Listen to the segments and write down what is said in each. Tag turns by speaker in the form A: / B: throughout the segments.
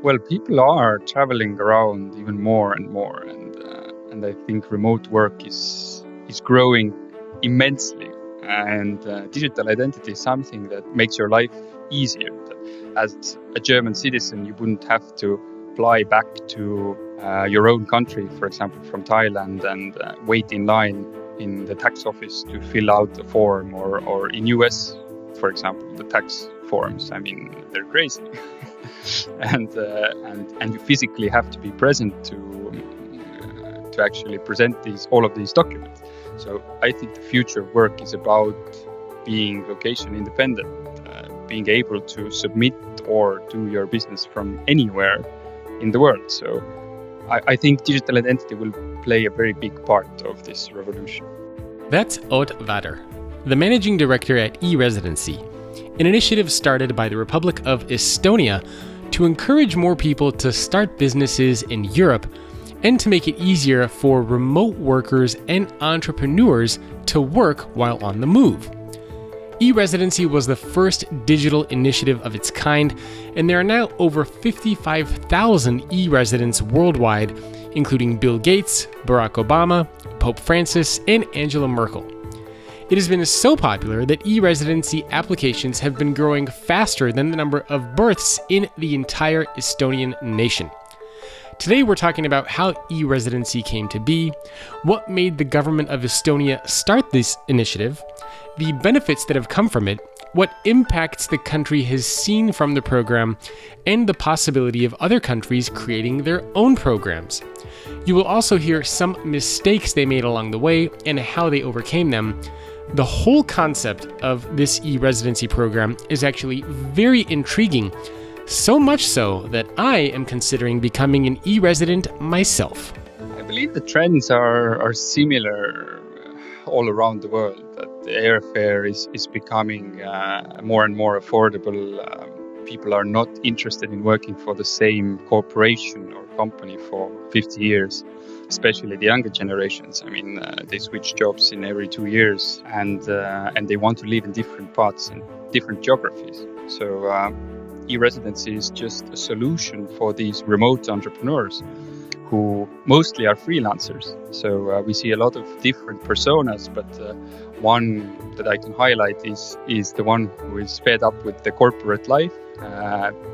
A: Well, people are traveling around even more and more, and I think remote work is growing immensely. And digital identity is something that makes your life easier. As a German citizen, you wouldn't have to fly back to your own country, for example, from Thailand, and wait in line in the tax office to fill out a form, or in US, for example, the tax forms. I mean, they're crazy. and you physically have to be present to actually present all of these documents. So I think the future of work is about being location independent, being able to submit or do your business from anywhere in the world. So I think digital identity will play a very big part of this revolution.
B: That's Ott Vatter, the managing director at e-Residency, an initiative started by the Republic of Estonia to encourage more people to start businesses in Europe and to make it easier for remote workers and entrepreneurs to work while on the move. E-Residency was the first digital initiative of its kind, and there are now over 55,000 e-residents worldwide, including Bill Gates, Barack Obama, Pope Francis, and Angela Merkel. It has been so popular that e-residency applications have been growing faster than the number of births in the entire Estonian nation. Today we're talking about how e-residency came to be, what made the government of Estonia start this initiative, the benefits that have come from it, what impacts the country has seen from the program, and the possibility of other countries creating their own programs. You will also hear some mistakes they made along the way and how they overcame them. The whole concept of this e-residency program is actually very intriguing, so much so that I am considering becoming an e-resident myself.
A: I believe the trends are similar all around the world, that the airfare is becoming more and more affordable. People are not interested in working for the same corporation or company for 50 years. Especially the younger generations. I mean, they switch jobs in every 2 years, and they want to live in different parts and different geographies. So e-residency is just a solution for these remote entrepreneurs who mostly are freelancers. So we see a lot of different personas, but one that I can highlight is the one who is fed up with the corporate life,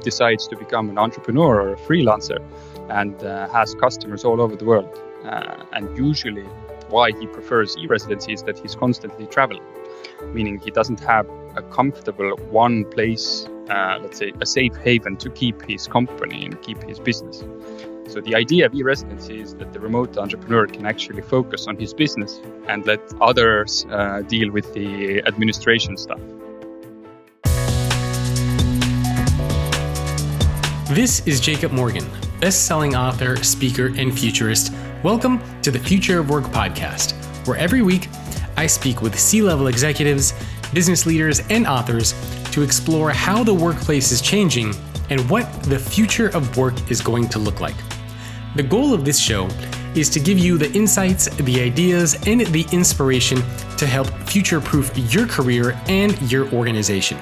A: decides to become an entrepreneur or a freelancer, and has customers all over the world. And usually why he prefers e-residency is that he's constantly traveling, meaning he doesn't have a comfortable one place, let's say a safe haven to keep his company and keep his business. So the idea of e-residency is that the remote entrepreneur can actually focus on his business and let others deal with the administration stuff.
B: This is Jacob Morgan, best-selling author, speaker, and futurist. Welcome to the Future of Work podcast, where every week I speak with C-level executives, business leaders, and authors to explore how the workplace is changing and what the future of work is going to look like. The goal of this show is to give you the insights, the ideas, and the inspiration to help future-proof your career and your organization.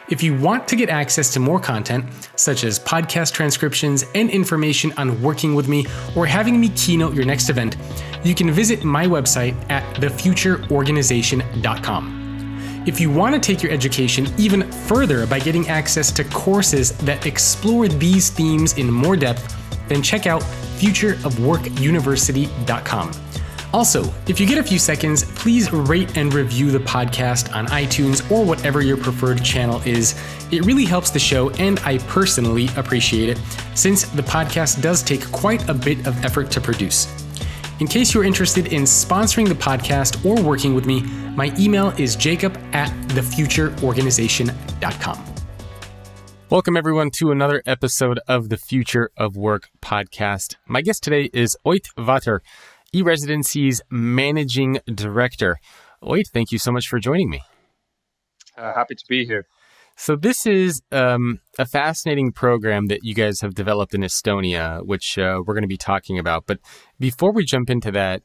B: If you want to get access to more content, such as podcast transcriptions and information on working with me or having me keynote your next event, you can visit my website at thefutureorganization.com. If you want to take your education even further by getting access to courses that explore these themes in more depth, then check out futureofworkuniversity.com. Also, if you get a few seconds, please rate and review the podcast on iTunes or whatever your preferred channel is. It really helps the show, and I personally appreciate it, since the podcast does take quite a bit of effort to produce. In case you're interested in sponsoring the podcast or working with me, my email is jacob@thefutureorganization.com. Welcome, everyone, to another episode of the Future of Work podcast. My guest today is Ott Vatter, e-Residency's managing director. Ott, thank you so much for joining me.
A: Happy to be here.
B: So this is a fascinating program that you guys have developed in Estonia, which we're going to be talking about. But before we jump into that,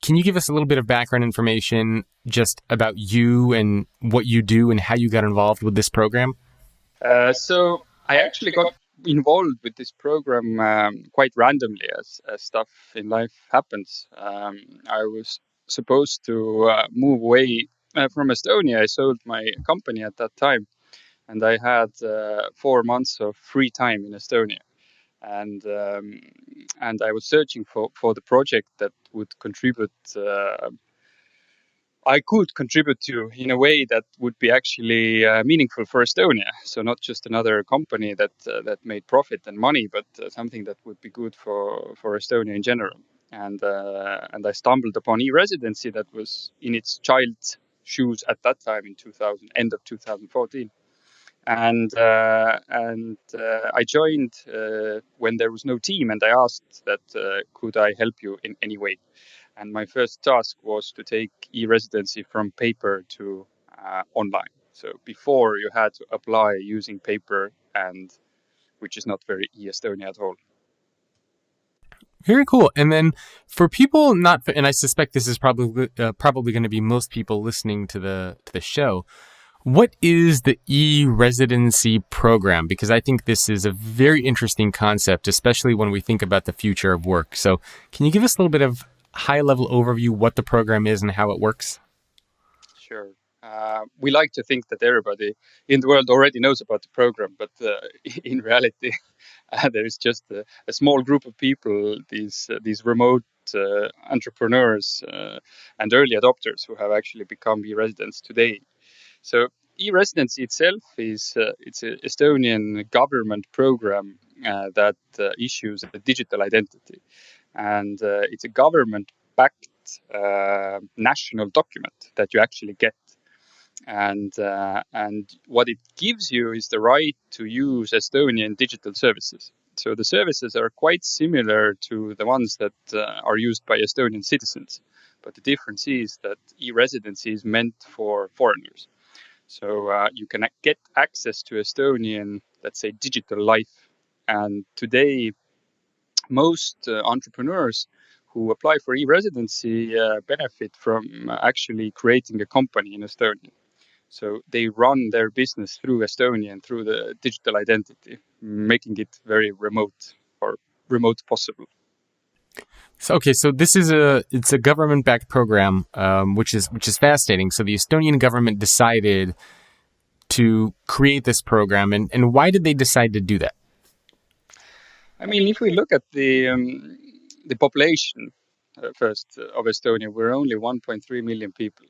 B: can you give us a little bit of background information just about you and what you do and how you got involved with this program?
A: So I actually got involved with this program quite randomly, as stuff in life happens. I was supposed to move away from Estonia. I sold my company at that time, and I had 4 months of free time in Estonia. And I was searching for the project that would contribute. I could contribute to in a way that would be actually meaningful for Estonia. So not just another company that made profit and money, but something that would be good for Estonia in general. And I stumbled upon e-Residency that was in its child's shoes at that time in 2000, end of 2014. And I joined when there was no team, and I asked that could I help you in any way. And my first task was to take e-Residency from paper to online. So before you had to apply using paper, and which is not very e-Estonia at all.
B: Very cool. And then for people not, and I suspect this is probably going to be most people listening to the show. What is the e-Residency program? Because I think this is a very interesting concept, especially when we think about the future of work. So can you give us a little bit of high-level overview what the program is and how it works?
A: Sure. We like to think that everybody in the world already knows about the program, but in reality, there is just a small group of people, these remote entrepreneurs and early adopters who have actually become e-residents today. So e-Residency itself is it's an Estonian government program that issues a digital identity, and it's a government-backed national document that you actually get. And what it gives you is the right to use Estonian digital services. So the services are quite similar to the ones that are used by Estonian citizens, but the difference is that e-Residency is meant for foreigners. So you can get access to Estonian, let's say, digital life. And today, most entrepreneurs who apply for e-Residency benefit from actually creating a company in Estonia. So they run their business through Estonia and through the digital identity, making it very remote or remote possible.
B: So, okay, so it's a government-backed program, which is fascinating. So the Estonian government decided to create this program, and why did they decide to do that?
A: I mean, if we look at the population first of Estonia, we're only 1.3 million people,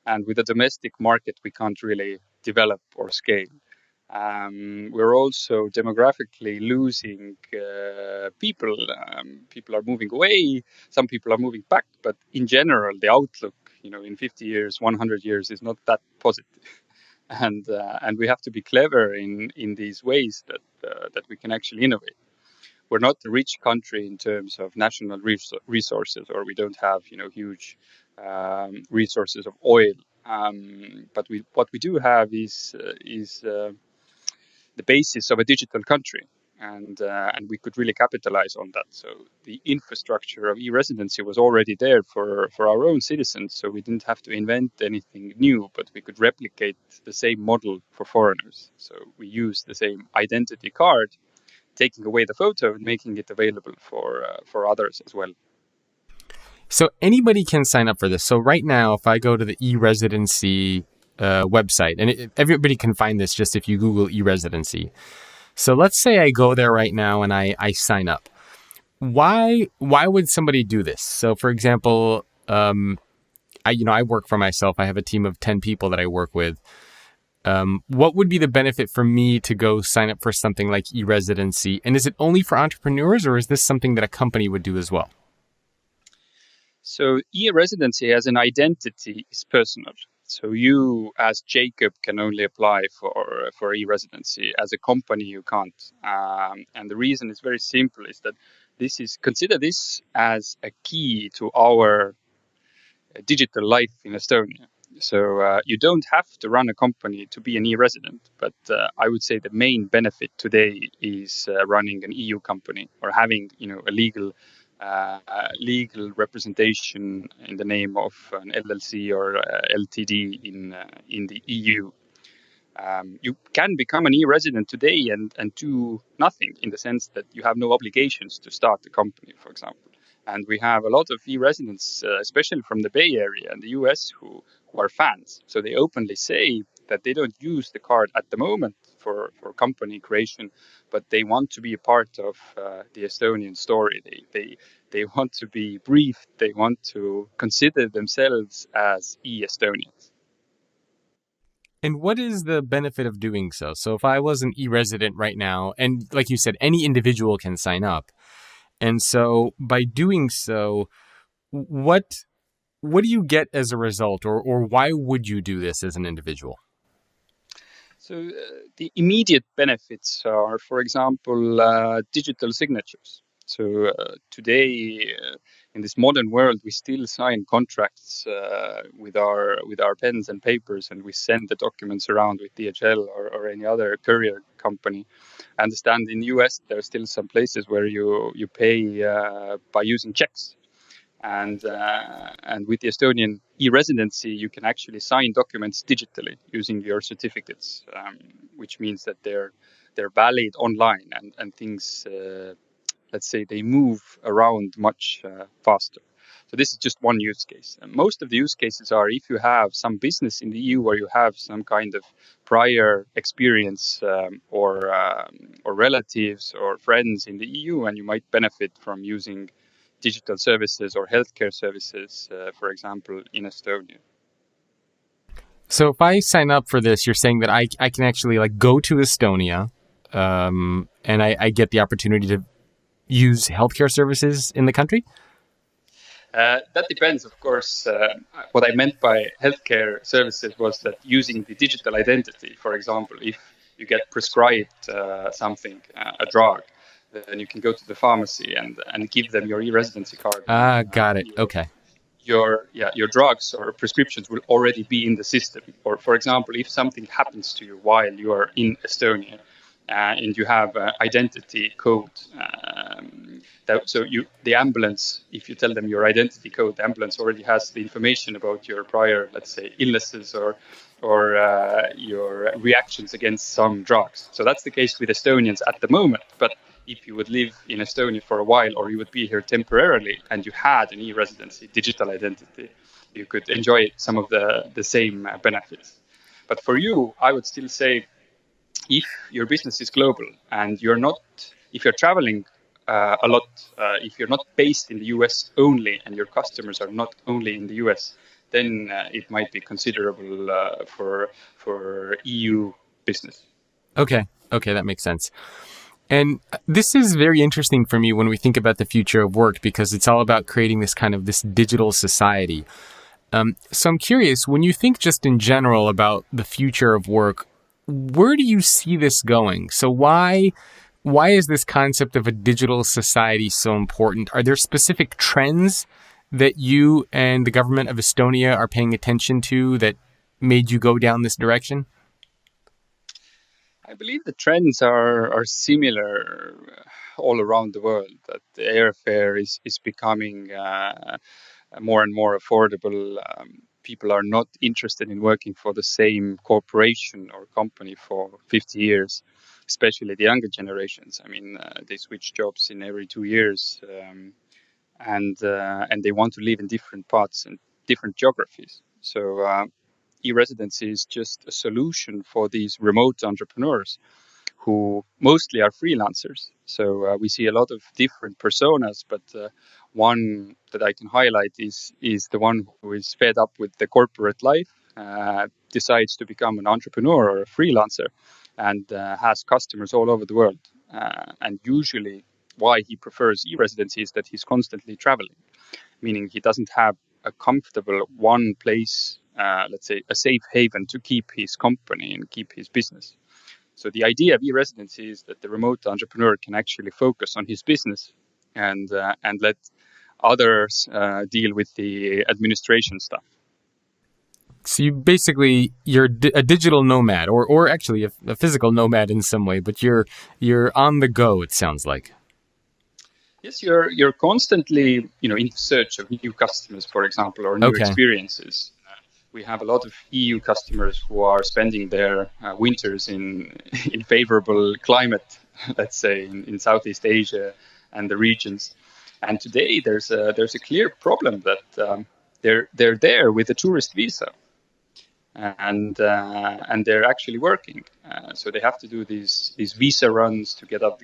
A: and with a domestic market, we can't really develop or scale. We're also demographically losing people. People are moving away. Some people are moving back, but in general, the outlook, in 50 years, 100 years, is not that positive. And we have to be clever in these ways that we can actually innovate. We're not a rich country in terms of national resources, or we don't have huge resources of oil. But what we do have is the basis of a digital country, and we could really capitalize on that. So the infrastructure of e-Residency was already there for our own citizens, so we didn't have to invent anything new, but we could replicate the same model for foreigners. So we use the same identity card, taking away the photo and making it available for others as well.
B: So anybody can sign up for this. So right now, if I go to the e-Residency website, and everybody can find this just if you Google e-Residency. So let's say I go there right now and I sign up. Why would somebody do this? So for example, I work for myself. I have a team of 10 people that I work with. What would be the benefit for me to go sign up for something like e-Residency? And is it only for entrepreneurs, or is this something that a company would do as well?
A: So e-Residency as an identity is personal. So you, as Jacob, can only apply for e-Residency. As a company, you can't. And the reason is very simple: is that consider this as a key to our digital life in Estonia. So you don't have to run a company to be an e-resident, but I would say the main benefit today is running an EU company or having a legal representation in the name of an LLC or LTD in the EU. You can become an e-resident today and do nothing, in the sense that you have no obligations to start a company, for example. And we have a lot of e-residents, especially from the Bay Area and the US, who are fans. So they openly say that they don't use the card at the moment for company creation, but they want to be a part of the Estonian story. They want to be briefed. They want to consider themselves as e-Estonians.
B: And what is the benefit of doing so? So if I was an e-resident right now, and like you said, any individual can sign up. And so by doing so, what do you get as a result, or why would you do this as an individual?
A: So the immediate benefits are, for example, digital signatures. So today, in this modern world, we still sign contracts with our pens and papers, and we send the documents around with DHL or any other courier company. I understand in the US there are still some places where you pay by using checks. And with the Estonian e-Residency, you can actually sign documents digitally using your certificates, which means that they're valid online, and things, let's say, they move around much faster. So this is just one use case. And most of the use cases are if you have some business in the EU, or you have some kind of prior experience, or relatives or friends in the EU, and you might benefit from using digital services or healthcare services, for example, in Estonia.
B: So if I sign up for this, you're saying that I can actually like go to Estonia, and I get the opportunity to use healthcare services in the country?
A: That depends, of course. What I meant by healthcare services was that using the digital identity, for example, if you get prescribed something, a drug, then you can go to the pharmacy and give them your e-residency card.
B: Got it. Okay.
A: Your drugs or prescriptions will already be in the system. Or, for example, if something happens to you while you are in Estonia, and you have an identity code, the ambulance, if you tell them your identity code, the ambulance already has the information about your prior, let's say, illnesses or your reactions against some drugs. So that's the case with Estonians at the moment. But if you would live in Estonia for a while, or you would be here temporarily, and you had an e-residency, digital identity, you could enjoy some of the same benefits. But for you, I would still say, if your business is global and if you're traveling a lot, if you're not based in the US only, and your customers are not only in the US, then it might be considerable for EU business.
B: Okay, that makes sense. And this is very interesting for me when we think about the future of work, because it's all about creating this digital society. So I'm curious, when you think just in general about the future of work, where do you see this going? So why is this concept of a digital society so important? Are there specific trends that you and the government of Estonia are paying attention to that made you go down this direction?
A: I believe the trends are similar all around the world, that the airfare is becoming more and more affordable. People are not interested in working for the same corporation or company for 50 years, especially the younger generations. I mean, they switch jobs in every 2 years, and they want to live in different parts and different geographies. So e-residency is just a solution for these remote entrepreneurs who mostly are freelancers. So we see a lot of different personas, but one that I can highlight is the one who is fed up with the corporate life, decides to become an entrepreneur or a freelancer, and has customers all over the world. And usually why he prefers e-residency is that he's constantly traveling, meaning he doesn't have a comfortable one place, let's say a safe haven to keep his company and keep his business. So the idea of e-residency is that the remote entrepreneur can actually focus on his business and let others deal with the administration stuff.
B: So you're a digital nomad, or actually a physical nomad in some way, but you're on the go, it sounds like.
A: Yes, you're constantly in search of new customers, for example, or new experiences. we have a lot of EU customers who are spending their winters in in favorable climate, let's say in Southeast Asia and the regions. And today there's a clear problem that they're there with a tourist visa, and they're actually working. So they have to do these visa runs to get out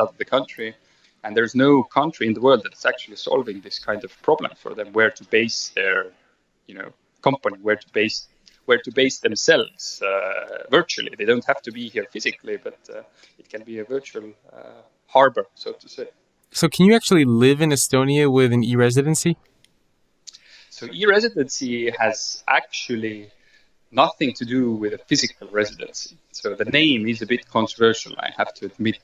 A: of the country. And there's no country in the world that's actually solving this kind of problem for them, where to base their, company, where to base themselves virtually. They don't have to be here physically, but it can be a virtual harbor, so to say.
B: So can you actually live in Estonia with an e-residency?
A: So e-residency has actually nothing to do with a physical residency. So the name is a bit controversial, I have to admit.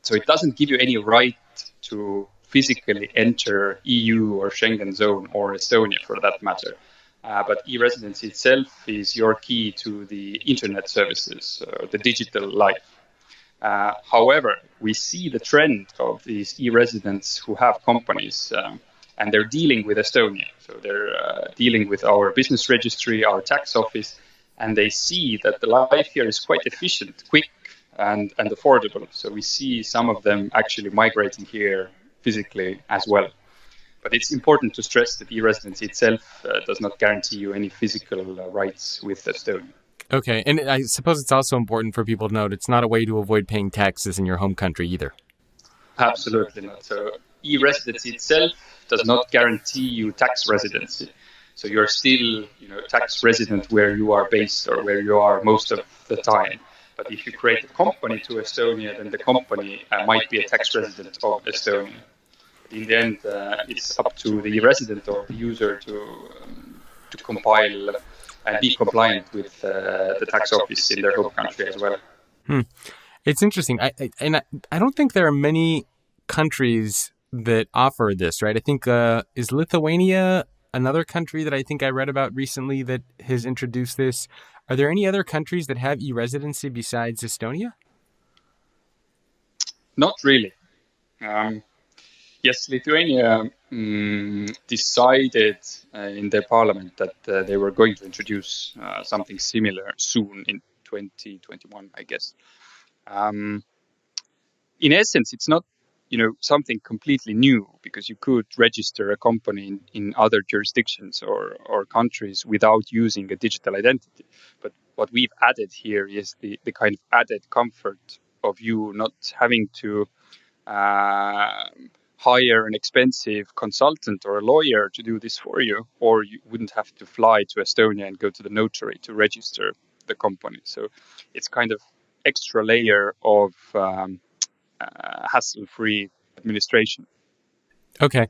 A: So it doesn't give you any right to physically enter EU or Schengen zone or Estonia for that matter. But e-residency itself is your key to the internet services, the digital life. However, we see the trend of these e-residents who have companies, and they're dealing with Estonia. So they're dealing with our business registry, our tax office, and they see that the life here is quite efficient, quick, and affordable. So we see some of them actually migrating here physically as well. But it's important to stress that e-residency itself does not guarantee you any physical rights with Estonia.
B: Okay, and I suppose it's also important for people to note it's not a way to avoid paying taxes in your home country either.
A: Absolutely not. So e-residency itself does not guarantee you tax residency. So you're still, tax resident where you are based or where you are most of the time. But if you create a company to Estonia, then the company might be a tax resident of Estonia. But in the end, it's up to the resident or the user to compile and be compliant with the tax office in their home country as well.
B: It's interesting. I don't think there are many countries that offer this, right? I think, is Lithuania another country that I think I read about recently that has introduced this? Are there any other countries that have e-residency besides Estonia?
A: Not really. Yes, Lithuania decided in their parliament that they were going to introduce something similar soon in 2021, I guess. In essence, it's not something completely new, because you could register a company in other jurisdictions or countries without using a digital identity. But what we've added here is the kind of added comfort of you not having to hire an expensive consultant or a lawyer to do this for you, or you wouldn't have to fly to Estonia and go to the notary to register the company. So it's kind of extra layer of hassle-free administration.
B: Okay.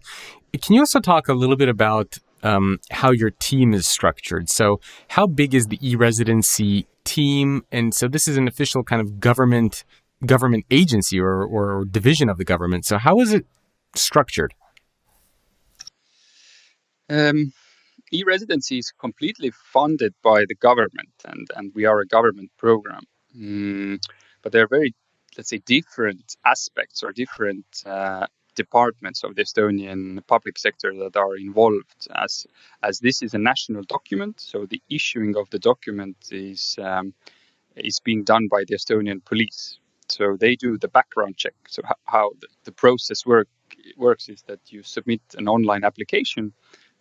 B: Can you also talk a little bit about how your team is structured? So how big is the e-residency team? And so this is an official kind of government agency or division of the government. So how is it structured?
A: E-residency is completely funded by the government, and we are a government program. But there are very, let's say, different aspects or different departments of the Estonian public sector that are involved, as this is a national document. So the issuing of the document is being done by the Estonian police. So they do the background check. So how the process works is that you submit an online application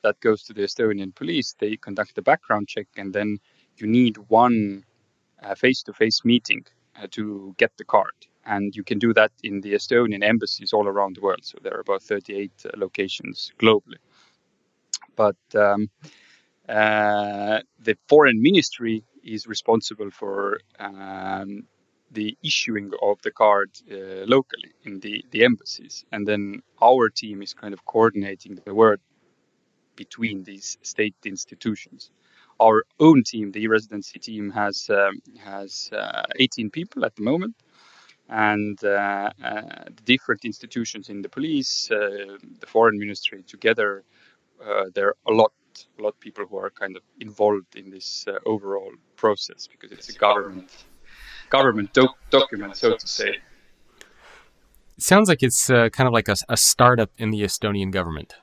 A: that goes to the Estonian police. They conduct the background check, and then you need one face-to-face meeting to get the card. And you can do that in the Estonian embassies all around the world. So there are about 38 locations globally. But the foreign ministry is responsible for the issuing of the card locally in the embassies. And then our team is kind of coordinating the work between these state institutions. Our own team, the e-residency team, has 18 people at the moment. And the different institutions in the police, the foreign ministry together, there are a lot of people who are kind of involved in this overall process, because it's a government document, so to say.
B: It sounds like it's kind of like a startup in the Estonian government.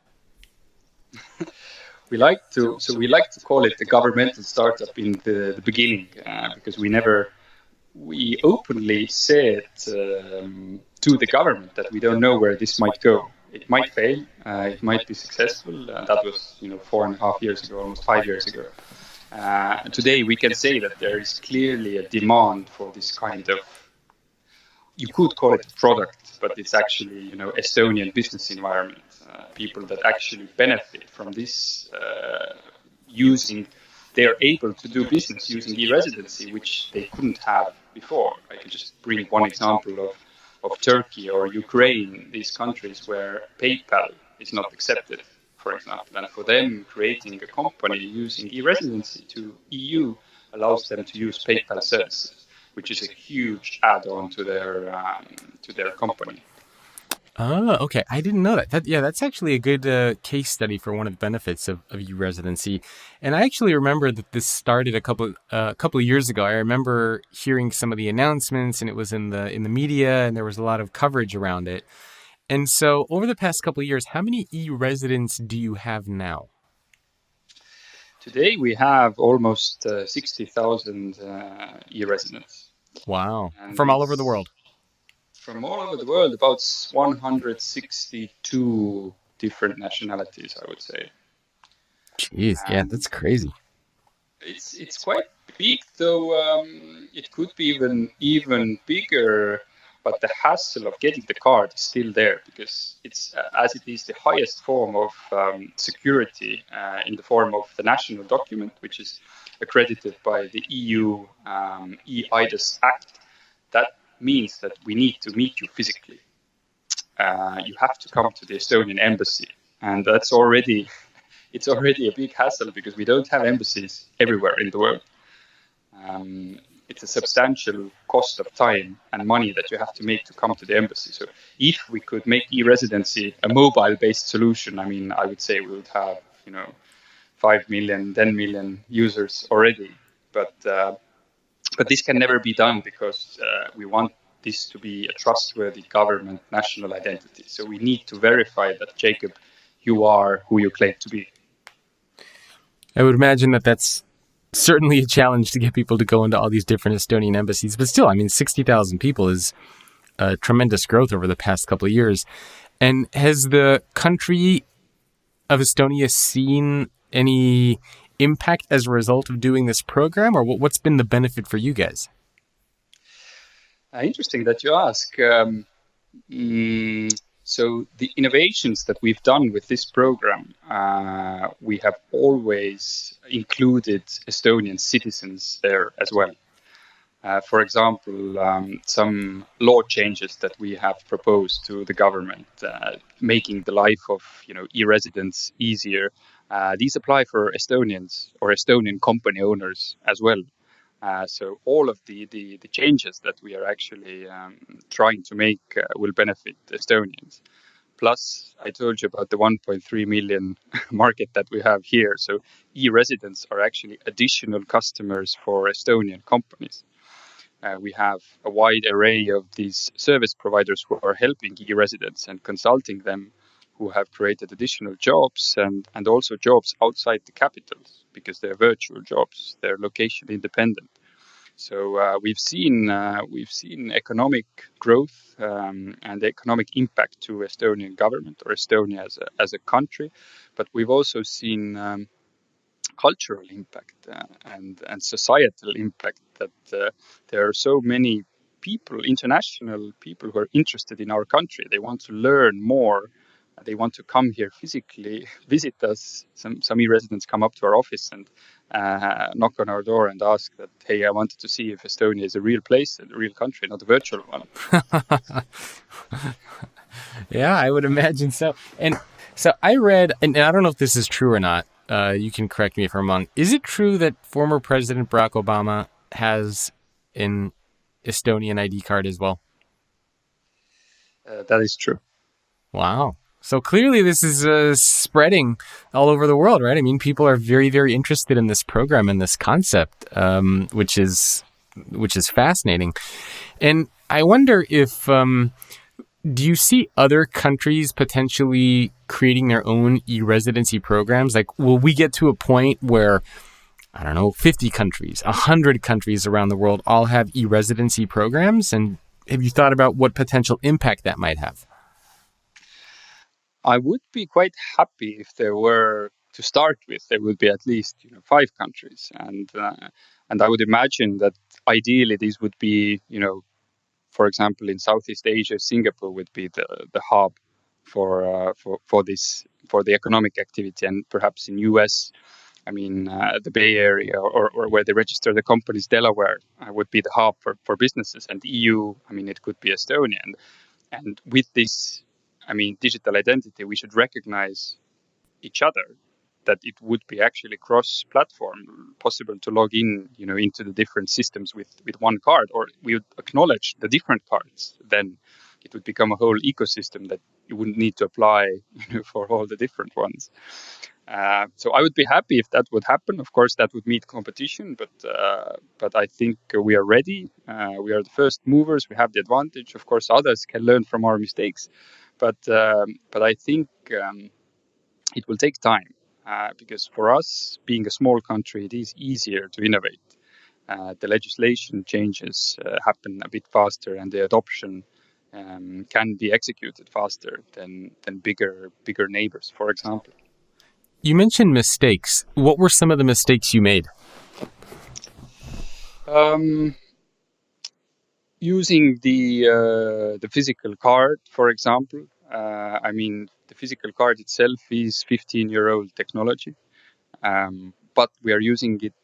A: we like to call it the governmental startup in the beginning, because we openly said to the government that we don't know where this might go. It might fail, it might be successful. That was 4.5 years ago, almost 5 years ago. Today we can say that there is clearly a demand for this kind of, you could call it a product, but it's actually Estonian business environment. People that actually benefit from this, using, they are able to do business using e-residency, which they couldn't have before. I can just bring one example of Turkey or Ukraine, these countries where PayPal is not accepted, for example. And for them, creating a company using e-residency to EU allows them to use PayPal services, which is a huge add-on to their company.
B: Oh, okay. I didn't know that. That's actually a good case study for one of the benefits of e-residency. And I actually remember that this started a couple of years ago. I remember hearing some of the announcements, and it was in the media, and there was a lot of coverage around it. And so, over the past couple of years, how many e-residents do you have now?
A: Today we have almost 60,000 e-residents.
B: Wow!
A: And
B: from all over the world.
A: From all over the world, about 162 different nationalities, I would say.
B: Jeez, yeah, that's crazy.
A: It's quite big, though. It could be even bigger, but the hassle of getting the card is still there, because it's as it is the highest form of security in the form of the national document, which is accredited by the EU e-Ides Act. That means that we need to meet you physically. You have to come to the Estonian embassy, and it's already a big hassle, because we don't have embassies everywhere in the world. It's a substantial cost of time and money that you have to make to come to the embassy. So if we could make e-residency a mobile-based solution, I would say we would have 5 million, 10 million users already. But this can never be done, because we want this to be a trustworthy government national identity. So we need to verify that, Jacob, you are who you claim to be.
B: I would imagine that that's certainly a challenge to get people to go into all these different Estonian embassies. But still, 60,000 people is a tremendous growth over the past couple of years. And has the country of Estonia seen any impact as a result of doing this program, or what's been the benefit for you guys?
A: Interesting that you ask. So the innovations that we've done with this program, we have always included Estonian citizens there as well. For example, some law changes that we have proposed to the government, making the life of e-residents easier. These apply for Estonians or Estonian company owners as well. So all of the changes that we are actually trying to make will benefit Estonians. Plus, I told you about the 1.3 million market that we have here. So e-residents are actually additional customers for Estonian companies. We have a wide array of these service providers who are helping e-residents and consulting them, who have created additional jobs and also jobs outside the capitals, because they're virtual jobs, they're location independent. So we've seen economic growth and economic impact to Estonian government or Estonia as a country, but we've also seen cultural impact and societal impact, that there are so many people, international people, who are interested in our country. They want to learn more. They want to come here physically, visit us. Some e-residents come up to our office and knock on our door and ask that, hey, I wanted to see if Estonia is a real place, a real country, not a virtual one.
B: Yeah, I would imagine so. And so I read, and I don't know if this is true or not, you can correct me if I'm wrong. Is it true that former President Barack Obama has an Estonian ID card as well?
A: That is true.
B: Wow. So clearly this is spreading all over the world, right? People are very, very interested in this program and this concept, which is fascinating. And I wonder if Do you see other countries potentially creating their own e-residency programs? Like, will we get to a point where, I don't know, 50 countries, 100 countries around the world all have e-residency programs? And have you thought about what potential impact that might have?
A: I would be quite happy if there were, to start with, there would be at least 5 countries, and I would imagine that ideally these would be, for example, in Southeast Asia, Singapore would be the hub for this, for the economic activity, and perhaps in US, I mean, the Bay Area, or where they register the companies, Delaware, would be the hub for businesses, and EU, I mean, it could be Estonia, and with this, I mean, digital identity, we should recognize each other, that it would be actually cross-platform, possible to log in, into the different systems with one card, or we would acknowledge the different cards. Then it would become a whole ecosystem that you wouldn't need to apply, for all the different ones. So I would be happy if that would happen. Of course, that would meet competition, but I think we are ready. We are the first movers. We have the advantage. Of course, others can learn from our mistakes, but I think it will take time, because for us, being a small country, it is easier to innovate. The legislation changes happen a bit faster, and the adoption can be executed faster than bigger neighbors, for example.
B: You mentioned mistakes. What were some of the mistakes you made?
A: Um, Using the physical card, for example. I mean, the physical card itself is 15-year-old technology, but we are using it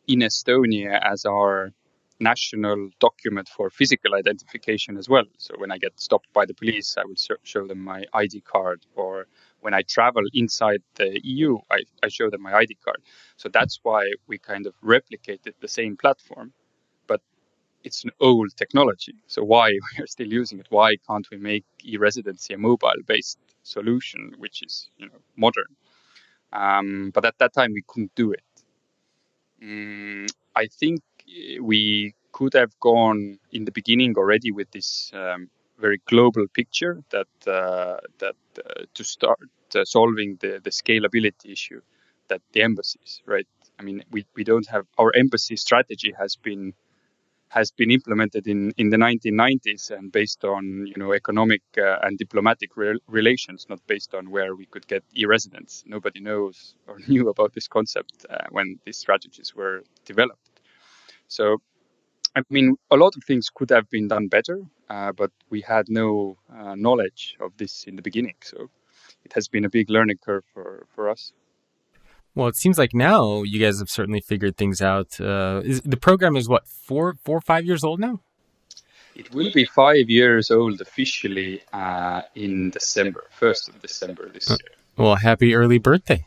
A: in Estonia as our national document for physical identification as well. So when I get stopped by the police, I will show them my ID card, or when I travel inside the EU, I show them my ID card. So that's why we kind of replicated the same platform, but it's an old technology. So why we are still using it? Why can't we make e-residency a mobile-based solution, which is modern? But at that time we couldn't do it. I think we could have gone in the beginning already with this very global picture that to start solving the scalability issue, that the embassies, right? I mean, we don't have, our embassy strategy has been implemented in the 1990s, and based on economic and diplomatic relations, not based on where we could get e-residents. Nobody knows or knew about this concept when these strategies were developed. So I mean, a lot of things could have been done better, but we had no knowledge of this in the beginning. So it has been a big learning curve for us.
B: Well, it seems like now you guys have certainly figured things out. The program is what, 5 years old now?
A: It will be 5 years old officially in December, 1st of December this year.
B: Well, happy early birthday.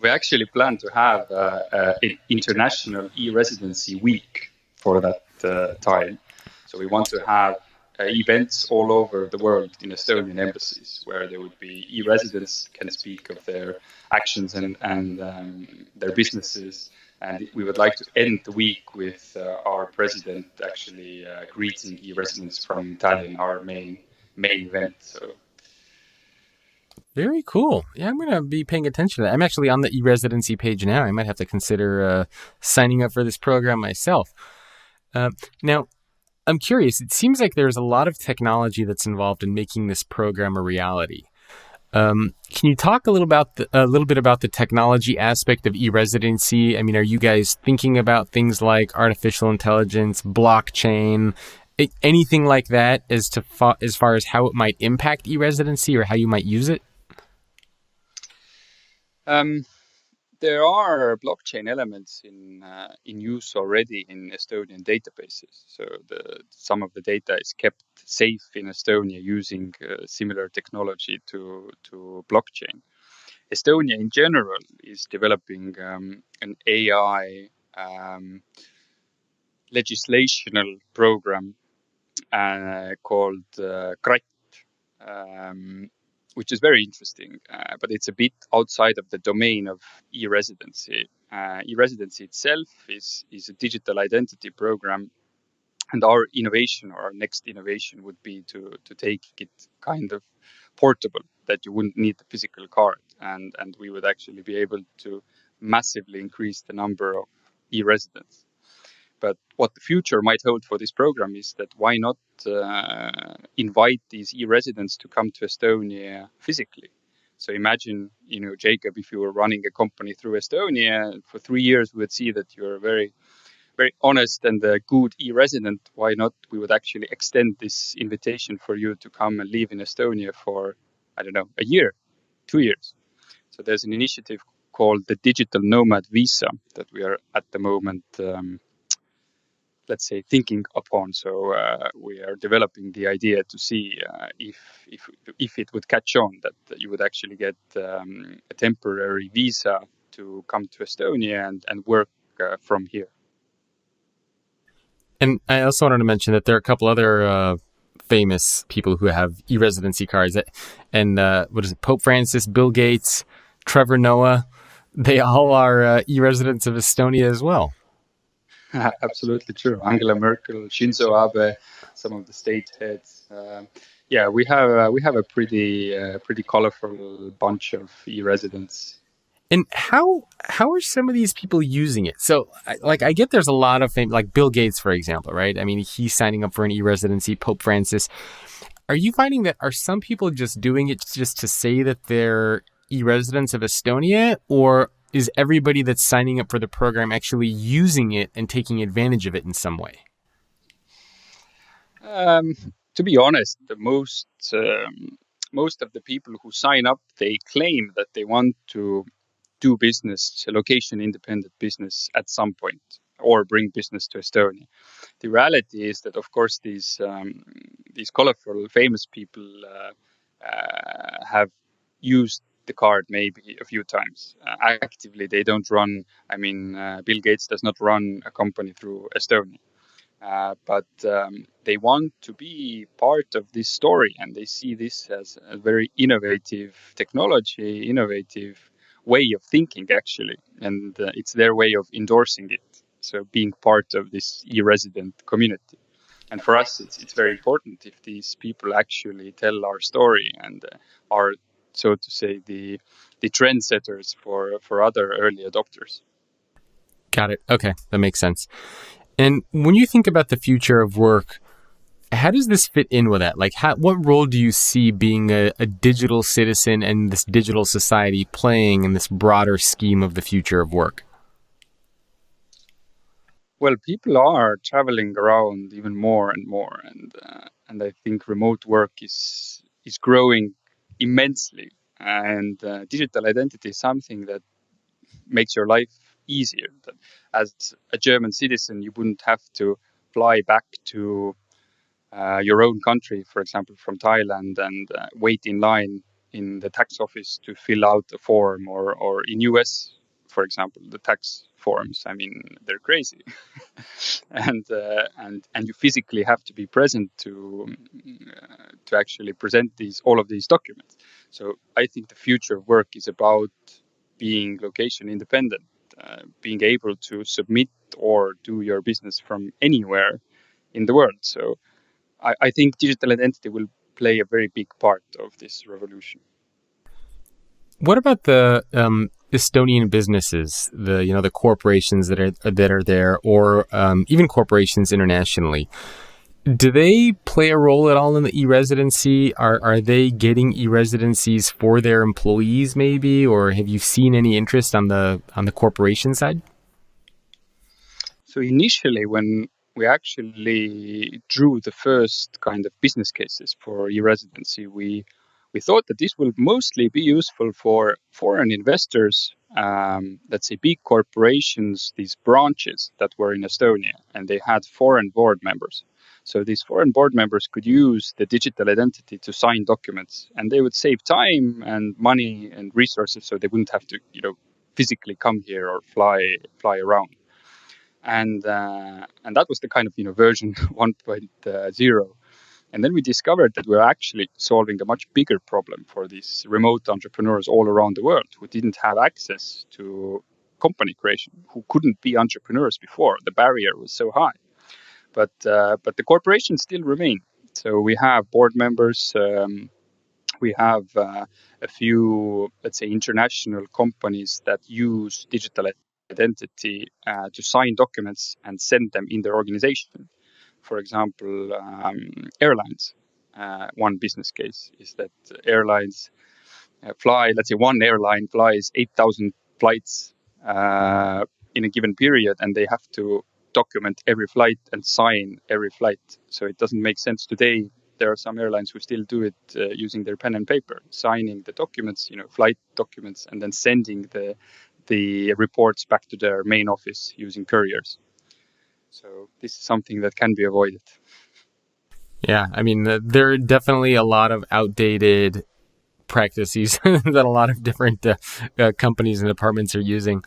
A: We actually plan to have an international e-residency week for that time. So we want to have events all over the world in Estonian embassies, where there would be e-residents can speak of their actions and their businesses. And we would like to end the week with our president actually greeting e-residents from Tallinn, our main event. So
B: Very cool. Yeah, I'm going to be paying attention to that. I'm actually on the e-residency page now. I might have to consider signing up for this program myself. Now, I'm curious. It seems like there's a lot of technology that's involved in making this program a reality. Can you talk a little bit about the technology aspect of e-residency? I mean, are you guys thinking about things like artificial intelligence, blockchain, anything like that, as far as how it might impact e-residency or how you might use it?
A: There are blockchain elements in use already in Estonian databases. So some of the data is kept safe in Estonia using similar technology to blockchain. Estonia in general is developing an AI legislational program called KRAT, which is very interesting, but it's a bit outside of the domain of e-residency. E-residency itself is a digital identity program And our innovation, or our next innovation, would be to take it kind of portable, that you wouldn't need the physical card, and we would actually be able to massively increase the number of e-residents. But what the future might hold for this program is that why not invite these e-residents to come to Estonia physically? So imagine, Jacob, if you were running a company through Estonia for 3 years, we would see that you're very, very honest and a good e-resident. Why not? We would actually extend this invitation for you to come and live in Estonia for, I don't know, a year, 2 years. So there's an initiative called the Digital Nomad Visa that we are at the moment let's say, thinking upon. So we are developing the idea to see if it would catch on, that you would actually get a temporary visa to come to Estonia and work from here.
B: And I also wanted to mention that there are a couple other famous people who have e-residency cards. And what is it? Pope Francis, Bill Gates, Trevor Noah. They all are e-residents of Estonia as well.
A: Absolutely true. Angela Merkel, Shinzo Abe, some of the state heads. Yeah, we have a pretty colorful bunch of e-residents.
B: And how are some of these people using it? So, I get there's a lot of like Bill Gates, for example, right? I mean, he's signing up for an e-residency. Pope Francis. Are you finding that are some people just doing it just to say that they're e-residents of Estonia, or is everybody that's signing up for the program actually using it and taking advantage of it in some way?
A: To be honest, the most of the people who sign up, they claim that they want to do business, location independent business at some point, or bring business to Estonia. The reality is that, of course, these colorful, famous people have used the card maybe a few times. Actively, they don't run. I mean, Bill Gates does not run a company through Estonia. But they want to be part of this story, and they see this as a very innovative technology, innovative way of thinking, actually, and it's their way of endorsing it. So being part of this e-resident community. And for us, it's very important if these people actually tell our story and are, so to say, the trendsetters for other early adopters.
B: Got it. Okay, that makes sense. And when you think about the future of work, how does this fit in with that? Like, what role do you see being a digital citizen and this digital society playing in this broader scheme of the future of work?
A: Well, people are traveling around even more and more, and I think remote work is growing immensely. And digital identity is something that makes your life easier. That as a German citizen, you wouldn't have to fly back to your own country, for example, from Thailand, and wait in line in the tax office to fill out a form, or in US, for example, the tax forms. I mean, they're crazy, and you physically have to be present to actually present all of these documents. So I think the future of work is about being location independent, being able to submit or do your business from anywhere in the world. So I think digital identity will play a very big part of this revolution.
B: What about the Estonian businesses, the corporations that are there, or even corporations internationally? Do they play a role at all in the e-residency? Are they getting e-residencies for their employees, maybe, or have you seen any interest on the corporation side?
A: So initially, when we actually drew the first kind of business cases for e-residency, we thought that this will mostly be useful for foreign investors, let's say big corporations, these branches that were in Estonia, and they had foreign board members. So these foreign board members could use the digital identity to sign documents, and they would save time and money and resources, so they wouldn't have to, physically come here or fly around. And that was the kind of version 1.0. And then we discovered that we're actually solving a much bigger problem for these remote entrepreneurs all around the world who didn't have access to company creation, who couldn't be entrepreneurs before. The barrier was so high. but the corporations still remain. So we have board members. We have a few, let's say, international companies that use digital identity to sign documents and send them in their organization. For example, airlines. One business case is that airlines let's say one airline flies 8,000 flights in a given period, and they have to document every flight and sign every flight. So it doesn't make sense today. There are some airlines who still do it using their pen and paper, signing the documents, flight documents, and then sending the reports back to their main office using couriers. So this is something that can be avoided.
B: Yeah, I mean, there are definitely a lot of outdated practices that a lot of different companies and departments are using.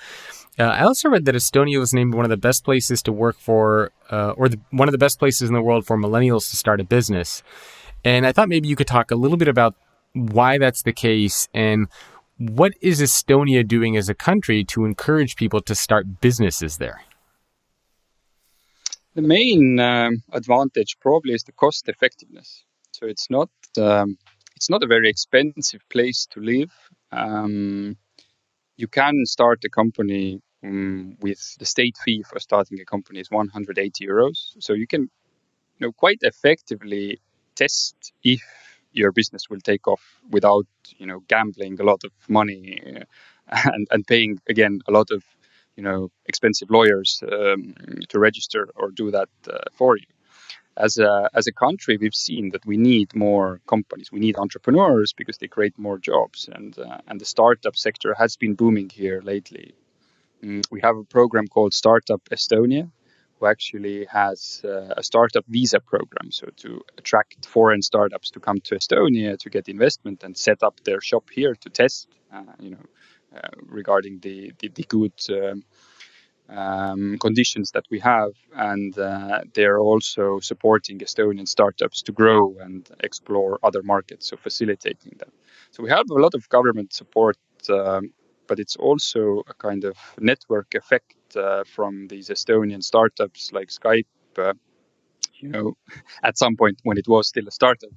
B: I also read that Estonia was named one of the best places to work for, one of the best places in the world for millennials to start a business. And I thought maybe you could talk a little bit about why that's the case and what is Estonia doing as a country to encourage people to start businesses there?
A: The main advantage probably is the cost effectiveness. So it's not a very expensive place to live. You can start a company with the state fee for starting a company is 180 euros. So you can quite effectively test if your business will take off without gambling a lot of money and paying again a lot of expensive lawyers to register or do that for you. As a country, we've seen that we need more companies. We need entrepreneurs because they create more jobs, and the startup sector has been booming here lately. We have a program called Startup Estonia, who actually has a startup visa program. So to attract foreign startups to come to Estonia to get investment and set up their shop here to test, regarding the good conditions that we have. And they're also supporting Estonian startups to grow and explore other markets, so facilitating them. So we have a lot of government support, but it's also a kind of network effect from these Estonian startups like Skype, at some point when it was still a startup,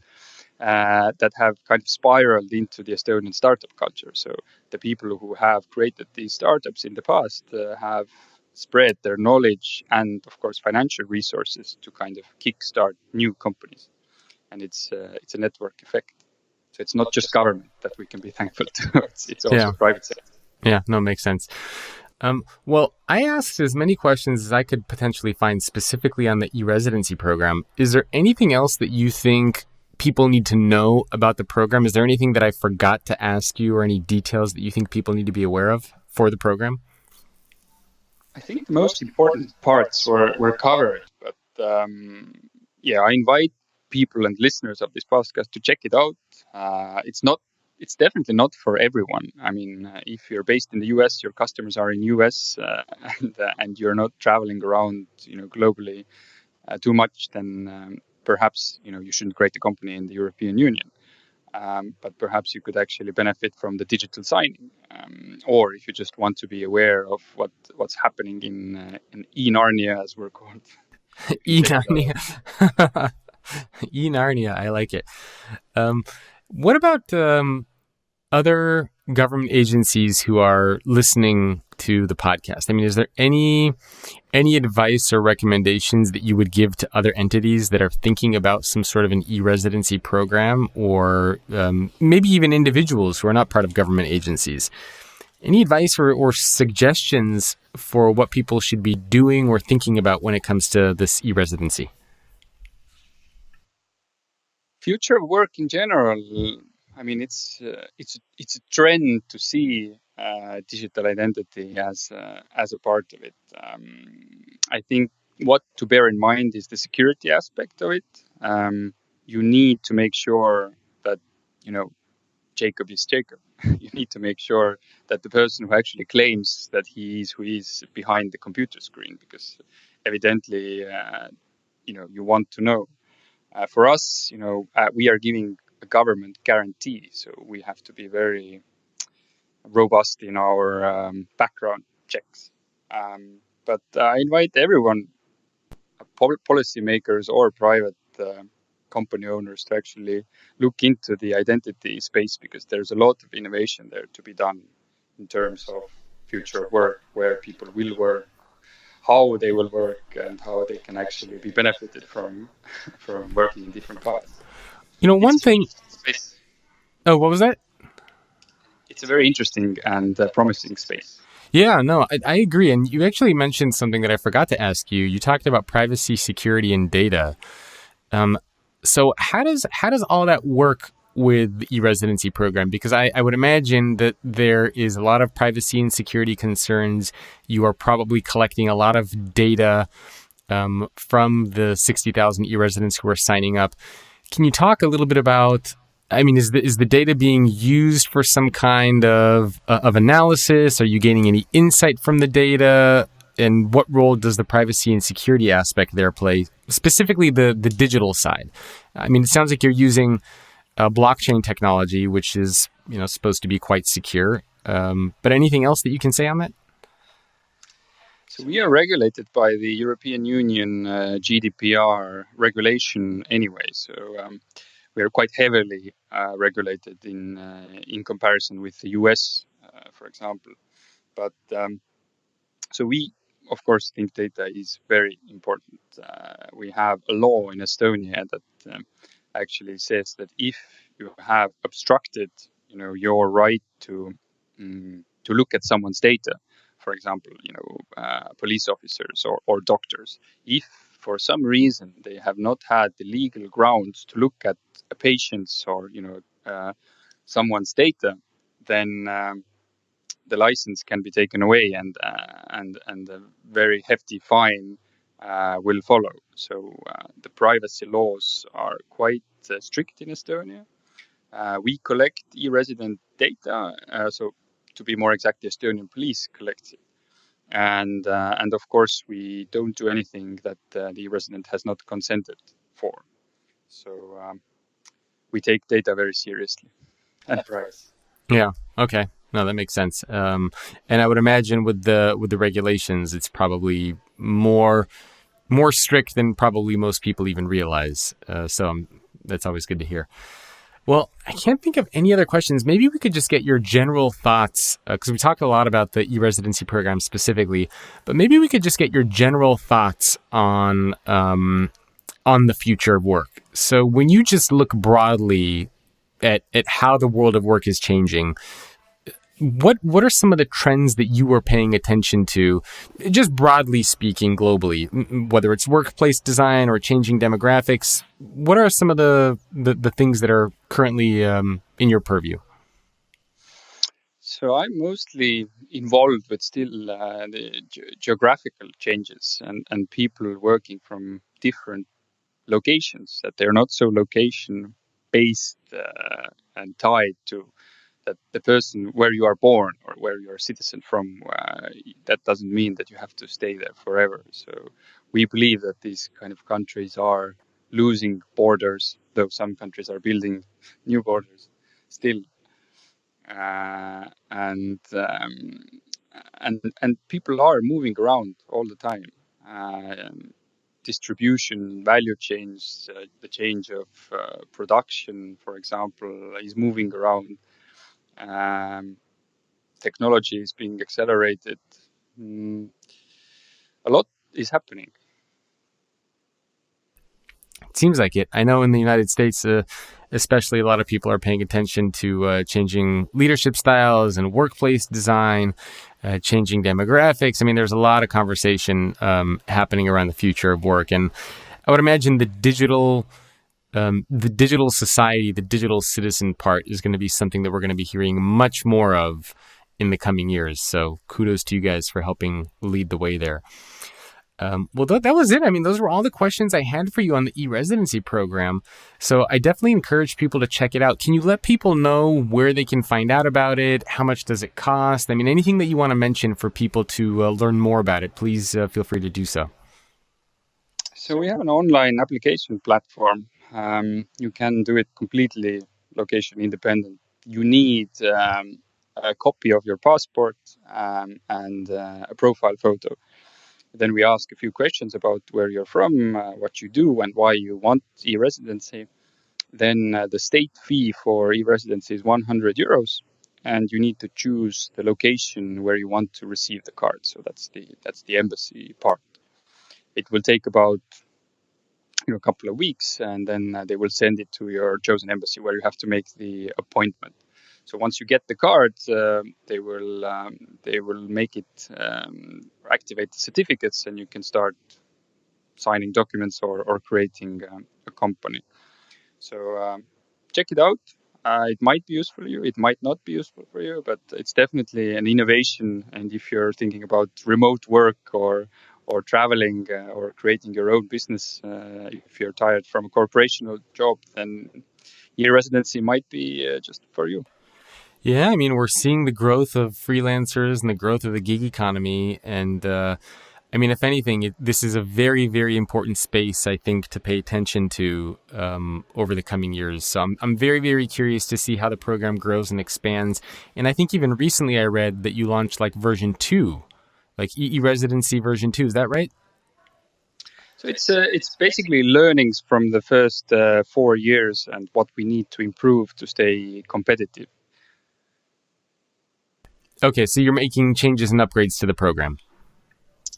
A: that have kind of spiraled into the Estonian startup culture. So the people who have created these startups in the past have spread their knowledge and, of course, financial resources to kind of kickstart new companies. And it's a network effect. So it's not just government that we can be thankful to. It's also private sector.
B: Yeah, no, makes sense. Well, I asked as many questions as I could potentially find specifically on the e-Residency program. Is there anything else that you think people need to know about the program? Is there anything that I forgot to ask you or any details that you think people need to be aware of for the program?
A: I think the most important parts were covered, but I invite people and listeners of this podcast to check it out. It's definitely not for everyone. I mean, if you're based in the US, your customers are in US, and you're not traveling around, globally too much, then perhaps you shouldn't create a company in the European Union. But perhaps you could actually benefit from the digital signing, or if you just want to be aware of what's happening in e-Narnia, as we're called.
B: E-Narnia. E-Narnia, I like it. What about other government agencies who are listening to the podcast? I mean, is there any advice or recommendations that you would give to other entities that are thinking about some sort of an e-Residency program, or maybe even individuals who are not part of government agencies? Any advice or suggestions for what people should be doing or thinking about when it comes to this e-Residency?
A: Future of work in general. I mean, it's a trend to see digital identity as a part of it. I think what to bear in mind is the security aspect of it. You need to make sure that Jacob is Jacob. You need to make sure that the person who actually claims that he is who is behind the computer screen, because evidently, you want to know. For us, we are giving a government guarantee, so we have to be very robust in our background checks. But I invite everyone policymakers or private company owners to actually look into the identity space, because there's a lot of innovation there to be done in terms of future of work, where people will work, how they will work, and how they can actually be benefited from from working in different paths.
B: One
A: It's a very
B: thing.
A: interesting space.
B: Oh, what was that?
A: It's a very interesting and promising space.
B: Yeah, no, I agree. And you actually mentioned something that I forgot to ask you. You talked about privacy, security, and data. So how does all that work with the e-residency program? Because I would imagine that there is a lot of privacy and security concerns. You are probably collecting a lot of data from the 60,000 e-residents who are signing up. Can you talk a little bit about? I mean, is the data being used for some kind of analysis? Are you gaining any insight from the data? And what role does the privacy and security aspect there play, specifically the digital side? I mean, it sounds like you're using blockchain technology, which is supposed to be quite secure. But anything else that you can say on that?
A: So we are regulated by the European Union GDPR regulation anyway. So we are quite heavily regulated in comparison with the US, for example. But so we, of course, think data is very important. We have a law in Estonia that actually says that if you have obstructed, your right to look at someone's data, for example, police officers or doctors, if for some reason they have not had the legal grounds to look at a patient's or someone's data, then the license can be taken away, and a very hefty fine will follow. So the privacy laws are quite strict in Estonia. We collect e-resident data, so to be more exact, the Estonian police collects it, and of course we don't do anything that the resident has not consented for. So we take data very seriously and privacy.
B: Yeah. Okay. No, that makes sense. And I would imagine with the regulations, it's probably more strict than probably most people even realize. That's always good to hear. Well, I can't think of any other questions. Maybe we could just get your general thoughts, because we talked a lot about the e-residency program specifically, but maybe we could just get your general thoughts on the future of work. So when you just look broadly at how the world of work is changing, what are some of the trends that you are paying attention to, just broadly speaking, globally, whether it's workplace design or changing demographics? What are some of the things that are currently in your purview?
A: So I'm mostly involved with still the geographical changes and people working from different locations, that they're not so location based and tied to that the person where you are born or where you're a citizen from. That doesn't mean that you have to stay there forever. So we believe that these kind of countries are losing borders, though some countries are building new borders still. And people are moving around all the time. Distribution, value chains, the change of production, for example, is moving around. Technology is being accelerated. Mm, a lot is happening.
B: It seems like it. I know in the United States, especially, a lot of people are paying attention to changing leadership styles and workplace design, changing demographics. I mean, there's a lot of conversation happening around the future of work, and I would imagine the digital society, the digital citizen part is going to be something that we're going to be hearing much more of in the coming years. So kudos to you guys for helping lead the way there. Well, that was it. I mean, those were all the questions I had for you on the e-residency program. So I definitely encourage people to check it out. Can you let people know where they can find out about it? How much does it cost? I mean, anything that you want to mention for people to learn more about it, please feel free to do so.
A: So we have an online application platform. You can do it completely location independent. You need a copy of your passport and a profile photo. Then we ask a few questions about where you're from, what you do, and why you want e-residency. Then the state fee for e-residency is 100 euros, and you need to choose the location where you want to receive the card. So that's the embassy part. It will take about a couple of weeks, and then they will send it to your chosen embassy where you have to make the appointment. So once you get the card, they will make it activate the certificates, and you can start signing documents or creating a company. So check it out. It might be useful for you. It might not be useful for you, but it's definitely an innovation. And if you're thinking about remote work or traveling or creating your own business, if you're tired from a corporation job, then e-residency might be just for you.
B: Yeah, I mean, we're seeing the growth of freelancers and the growth of the gig economy. And I mean, if anything, this is a very, very important space, I think, to pay attention to over the coming years. So I'm very, very curious to see how the program grows and expands. And I think even recently I read that you launched like version 2, like e-Residency version 2. Is that right?
A: So it's basically learnings from the first 4 years and what we need to improve to stay competitive.
B: Okay, so you're making changes and upgrades to the program.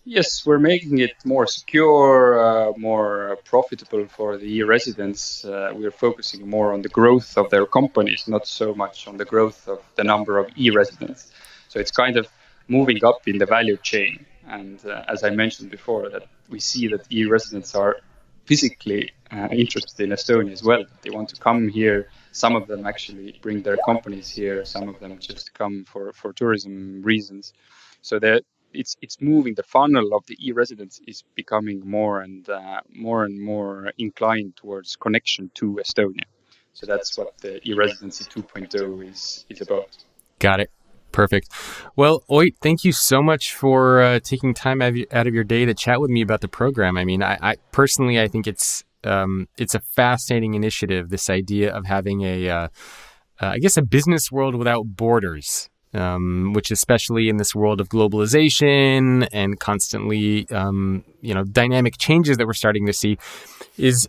A: Yes, we're making it more secure, more profitable for the e-residents. We're focusing more on the growth of their companies, not so much on the growth of the number of e-residents. So it's kind of moving up in the value chain. And as I mentioned before, that we see that e-residents are physically interested in Estonia as well. They want to come here. Some of them actually bring their companies here. Some of them just come for tourism reasons. So that it's moving. The funnel of the e-residents is becoming more and more inclined towards connection to Estonia. So that's what the e-residency 2.0 is about.
B: Got it. Perfect. Well, Ott, thank you so much for taking time out of your day to chat with me about the program. I mean, I personally, I think it's a fascinating initiative, this idea of having a business world without borders, which especially in this world of globalization and constantly, dynamic changes that we're starting to see is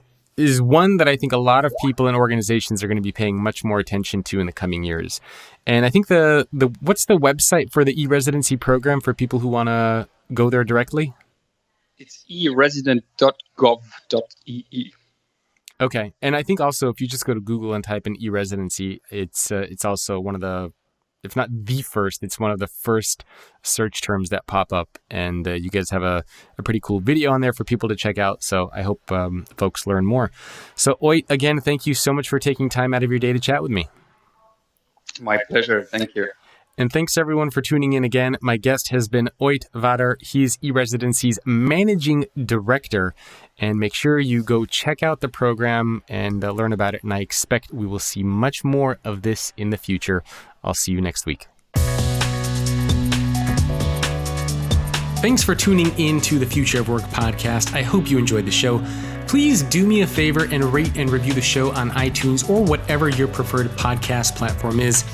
B: one that I think a lot of people and organizations are going to be paying much more attention to in the coming years. And I think what's the website for the e-residency program for people who want to go there directly?
A: It's eresident.gov.ee.
B: Okay. And I think also if you just go to Google and type in e-residency, it's also one of the, if not the first, it's one of the first search terms that pop up. And you guys have a pretty cool video on there for people to check out. So I hope folks learn more. So Ott, again, thank you so much for taking time out of your day to chat with me.
A: My pleasure. Thank you.
B: And thanks everyone for tuning in again. My guest has been Ott Vatter. He's e-Residency's managing director. And make sure you go check out the program and learn about it. And I expect we will see much more of this in the future. I'll see you next week. Thanks for tuning in to the Future of Work podcast. I hope you enjoyed the show. Please do me a favor and rate and review the show on iTunes or whatever your preferred podcast platform is.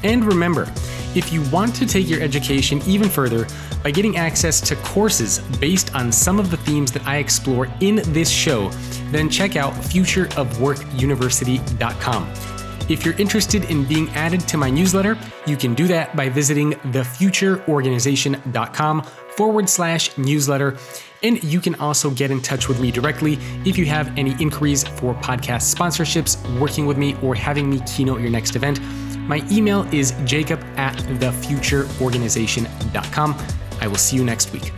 B: And remember, if you want to take your education even further by getting access to courses based on some of the themes that I explore in this show, then check out futureofworkuniversity.com. If you're interested in being added to my newsletter, you can do that by visiting thefutureorganization.com/newsletter. And you can also get in touch with me directly if you have any inquiries for podcast sponsorships, working with me, or having me keynote your next event. My email is jacob@thefutureorganization.com. I will see you next week.